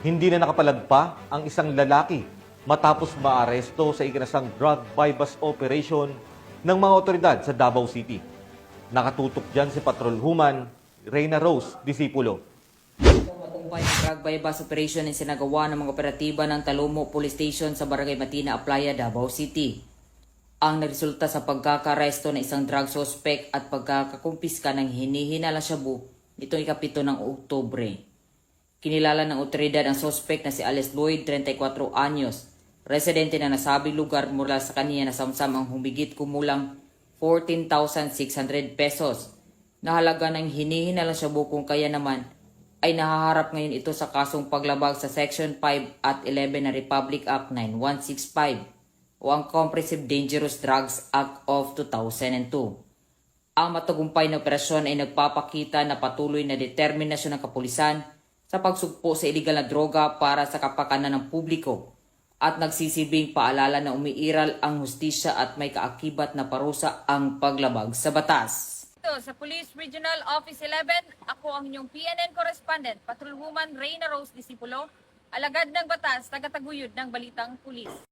Hindi na nakapalagpa ang isang lalaki matapos maaresto sa ikinasang drug bypass operation ng mga otoridad sa Davao City. Nakatutok dyan si Patrolwoman Reyna Rose Disipulo. Matumpay ang drug bypass operation na sinagawa ng mga operatiba ng Talomo Police Station sa Barangay Matina, Aplaya, Davao City. Ang nagresulta sa pagkakaresto ng isang drug suspect at pagkakakumpiska ng hinihinala shabu nitong ika-7 ng Oktubre. Kinilala ng otoridad ang suspect na si Alice Lloyd, 34 anyos, residente na nasabing lugar mula sa kaniya nasamsam ang humigit kumulang 14,600 pesos na halaga ng hinihinala shabu kung kaya naman ay nahaharap ngayon ito sa kasong paglabag sa Section 5 at 11 ng Republic Act 9165 o ang Comprehensive Dangerous Drugs Act of 2002. Ang matagumpay na operasyon ay nagpapakita na patuloy na determinasyon ng kapulisan sa pagsugpo sa iligal na droga para sa kapakanan ng publiko at nagsisilbing paalala na umiiral ang hustisya at may kaakibat na parusa ang paglabag sa batas. Ito sa Police Regional Office 11, ako ang inyong PNN correspondent, Patrolwoman Reyna Rose Disipulo, alagad ng batas, tagataguyod ng Balitang Pulis.